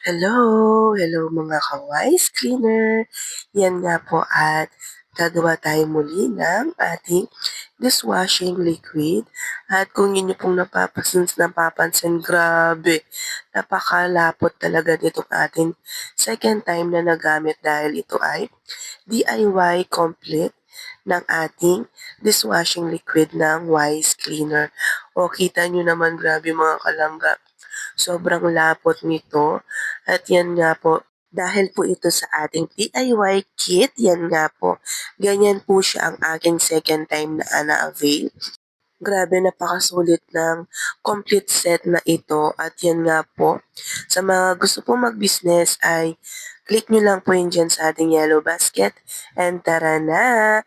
Hello, hello mga ka-wise cleaner. Yan nga po at gagawa tayo muli ng ating dishwashing liquid. At kung inyo pong napapansin, grabe, napakalapot talaga nitong ating second time na nagamit dahil ito ay DIY complete ng ating dishwashing liquid ng Wise Cleaner. O kita nyo naman, grabe mga kalangga, sobrang lapot nito. At yan nga po, dahil po ito sa ating DIY kit, yan nga po, ganyan po siya ang aking second time na na-avail. Grabe, napakasulit ng complete set na ito. At yan nga po, sa mga gusto po mag-business ay click nyo lang po yun dyan sa ating yellow basket. And tara na!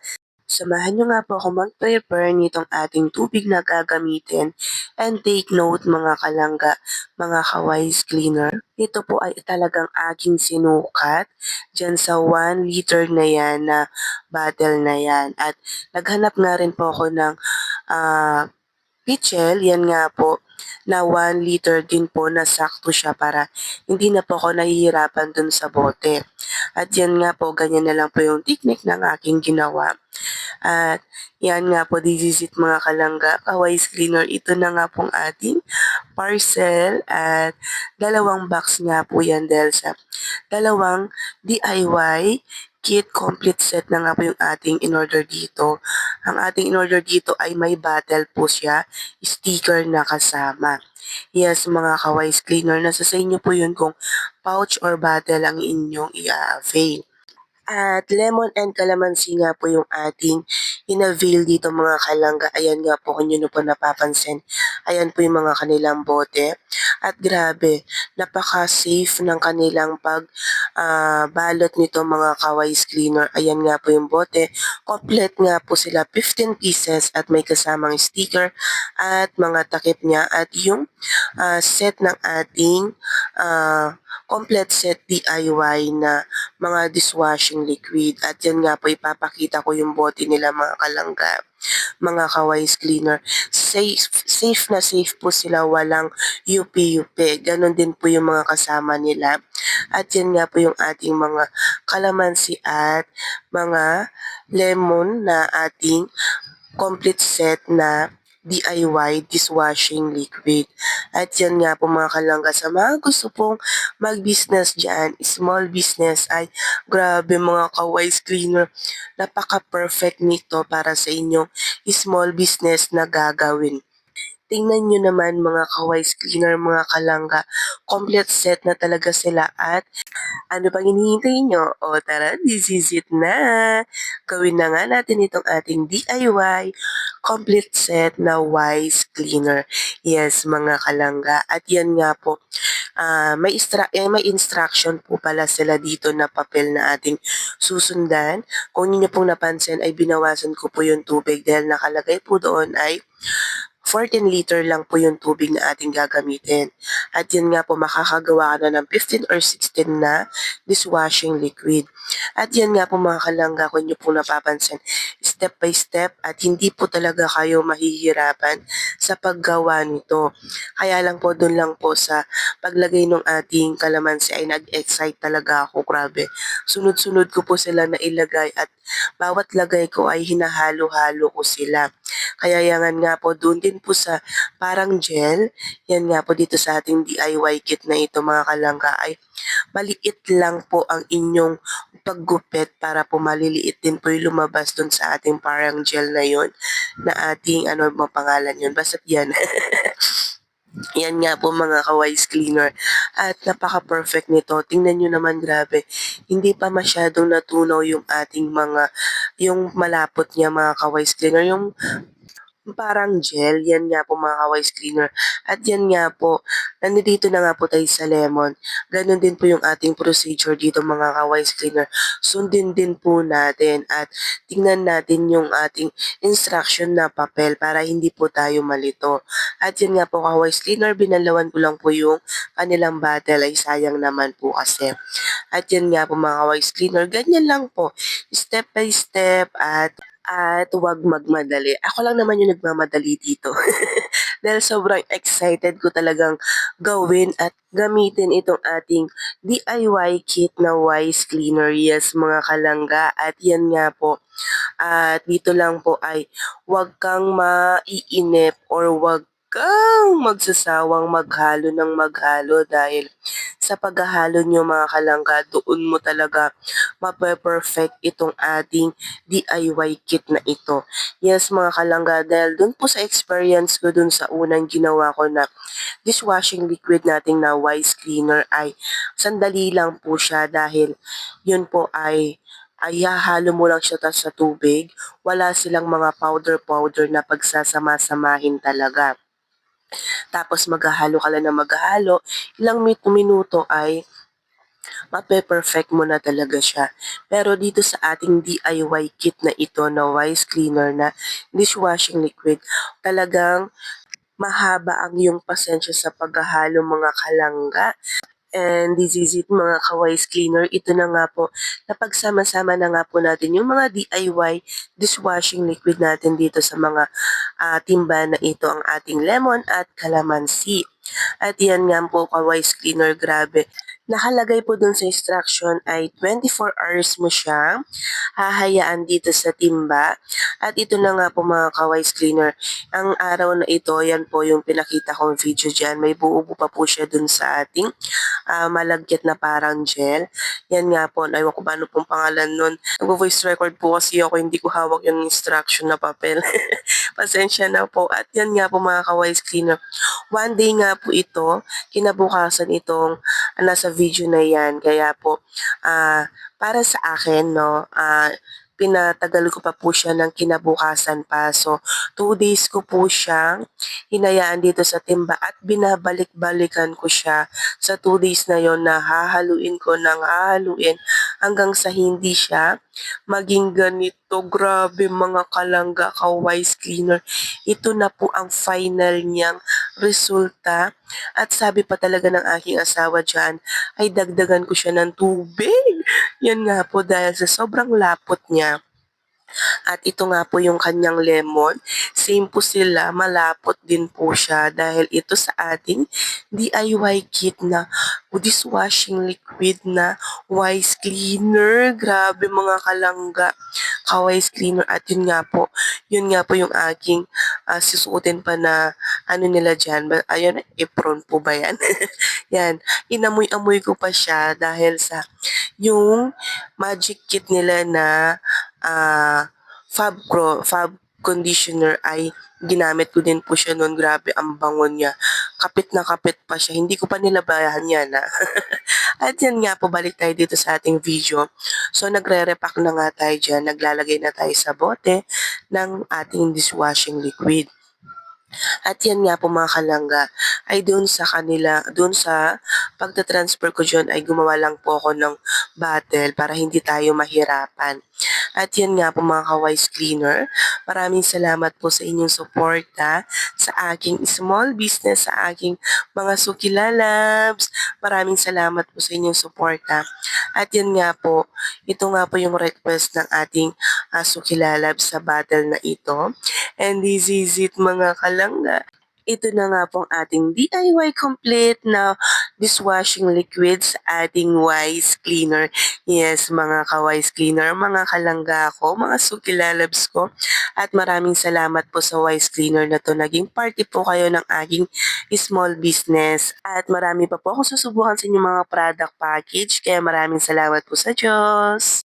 Samahan niyo nga po ako mag-prepare nitong ating tubig na gagamitin and take note mga kalangga, mga ka-wise cleaner. Ito po ay talagang aking sinukat dyan sa 1 liter na yan na bottle na yan. At naghanap nga rin po ako ng ah, pitchel, yan nga po, na 1 liter din po na sakto siya para hindi na po ako nahihirapan dun sa bote. At yan nga po, ganyan na lang po yung technique ng aking ginawa. At yan nga po, this is it mga kalangga, ka-wise cleaner. Ito na nga pong ating parcel at dalawang box nga po yan dahil sa dalawang DIY kit complete set na nga po yung ating in-order dito. Ang ating in-order dito ay may bottle po siya, sticker na kasama. Yes, mga ka-wise cleaner, nasa sa inyo po yun kung pouch or bottle ang inyong i-avail. At lemon and calamansi nga po yung ating in-avail dito mga kalangga. Ayan nga po kung nyo na po napapansin. Ayan po yung mga kanilang bote. At grabe, napaka-safe ng kanilang balot nito mga ka-wise cleaner. Ayan nga po yung bote. Complete nga po sila, 15 pieces at may kasamang sticker at mga takip niya at yung set ng ating complete set DIY na mga dishwashing liquid. At yan nga po, ipapakita ko yung bote nila mga kalangga, mga ka-wise cleaner. Safe na safe po sila, walang yupi-yupi. Ganon din po yung mga kasama nila. At yan nga po yung ating mga kalamansi at mga lemon na ating complete set na DIY dishwashing liquid. At yan nga po mga kalangga, sa mga gusto pong mag-business dyan, small business, ay grabe mga ka-wise cleaner, napaka-perfect nito para sa inyong small business na gagawin. Tingnan nyo naman mga ka-wise cleaner, mga kalangga, complete set na talaga sila at ano pang hinihintay nyo? O tara, this is it na! Gawin na nga natin itong ating DIY complete set na Wise Cleaner. Yes, mga kalangga. At yan nga po, may instruction po pala sila dito na papel na ating susundan. Kung niyo pong napansin ay binawasan ko po yung tubig dahil nakalagay po doon ay 14 liter lang po yung tubig na ating gagamitin. At yun nga po, makakagawa ka na ng 15 or 16 na dishwashing liquid. At yan nga po mga kalangga, kung nyo po napapansin, step by step at hindi po talaga kayo mahihirapan sa paggawa nito. Kaya lang po, doon lang po sa paglagay ng ating kalamansi ay nag-excite talaga ako, grabe. Sunod-sunod ko po sila na ilagay at bawat lagay ko ay hinahalo-halo ko sila. Kaya yan nga po, doon din po sa parang gel, yan nga po dito sa ating DIY kit na ito mga kalangga ay maliit lang po ang inyong paggupit para po maliliit din po yung lumabas doon sa ating parang gel na yon na ating ano mo pangalan yun, basta yan. Yan nga po mga ka-wise cleaner. At napaka-perfect nito. Tingnan nyo naman, grabe. Hindi pa masyadong natunaw yung ating yung malapot niya mga ka-wise cleaner. Yung parang gel, yan nga po mga ka-wise cleaner. At yan nga po, nandito na nga po tayo sa lemon. Ganon din po yung ating procedure dito mga ka-wise cleaner. Sundin din po natin at tingnan natin yung ating instruction na papel para hindi po tayo malito. At yan nga po ka-wise cleaner, binalawan ko lang po yung kanilang bottle ay sayang naman po kasi. At yan nga po mga ka-wise cleaner, ganyan lang po, step by step at huwag magmadali. Ako lang naman yung nagmamadali dito. dahil sobrang excited ko talagang gawin at gamitin itong ating DIY kit na wise cleaner. Yes, mga kalangga, at yan nga po. At dito lang po ay huwag kang maiinip or huwag kang magsasawang maghalo ng maghalo dahil sa paghahalo niyo mga kalangga, doon mo talaga mape-perfect itong ating DIY kit na ito. Yes mga kalangga, dahil doon po sa experience ko doon sa unang ginawa ko na dishwashing liquid nating na wise cleaner ay sandali lang po siya dahil yun po ay hahalo mo lang siya sa tubig. Wala silang mga powder-powder na pagsasama-samahin talaga. Tapos maghahalo ka lang ng maghahalo, ilang minuto ay mape-perfect mo na talaga siya. Pero dito sa ating DIY kit na ito na wise cleaner na dishwashing liquid, talagang mahaba ang iyong pasensya sa paghahalo mga kalangga. And this is it mga ka-wise cleaner. Ito na nga po, napagsama-sama na nga po natin yung mga DIY dishwashing liquid natin dito sa mga timba na ito, ang ating lemon at calamansi. At yan nga po ka-wise cleaner, grabe. Nakalagay po dun sa instruction ay 24 hours mo siya hahayaan dito sa timba. At ito na nga po mga ka-wise cleaner, ang araw na ito, yan po yung pinakita kong video dyan. May buo pa po siya dun sa ating malagkit na parang gel. Yan nga po, ewan ko ba ano pong pangalan nun. Nag-voice record po kasi ako, hindi ko hawak yung instruction na papel. Pasensya na po. At yan nga po mga ka-wise cleaner. One day nga po ito, kinabukasan itong nasa video na yan. Kaya po, para sa akin, no, pinatagal ko pa po siya ng kinabukasan pa. So, 2 days ko po siyang hinayaan dito sa timba at binabalik-balikan ko siya sa 2 days na yon na hahaluin ko ng hahaluin hanggang sa hindi siya maging ganito. Grabe mga kalangga ka-wise cleaner. Ito na po ang final niyang resulta. At sabi pa talaga ng aking asawa dyan, ay dagdagan ko siya ng tubig. Yan nga po dahil sa sobrang lapot niya. At ito nga po yung kanyang lemon. Same po sila, malapot din po siya dahil ito sa ating DIY kit na dishwashing liquid na wise cleaner. Grabe mga kalangga, ka-wise cleaner. At yun nga po yung aking susuotin pa na ano nila dyan. Ayun, apron po ba yan? Yan, inamoy-amoy ko pa siya dahil sa yung magic kit nila na Fab conditioner ay ginamit ko din po siya noon. Grabe ang bango niya. Kapit na kapit pa siya. Hindi ko pa nilabahan yan At yan nga po, balik tayo dito sa ating video. So nagre-repack na nga tayo dyan. Naglalagay na tayo sa bote ng ating dishwashing liquid. At yan nga po mga kalangga, ay doon sa pagta-transfer ko dyan ay gumawa lang po ako ng bottle para hindi tayo mahirapan. At yan nga po mga ka-wise cleaner, maraming salamat po sa inyong suporta sa aking small business, sa aking mga sukilalabs. Maraming salamat po sa inyong suporta. At yan nga po, ito nga po yung request ng ating sukilalabs sa battle na ito. And this is it mga kalangga. Ito na nga pong ating DIY complete na dishwashing liquid sa ating wise cleaner. Yes, mga ka-wise cleaner, mga kalangga ko, mga sukilalabs ko. At maraming salamat po sa wise cleaner na to. Naging party po kayo ng aking small business. At marami pa po ako susubukan sa inyong mga product package. Kaya maraming salamat po sa Diyos.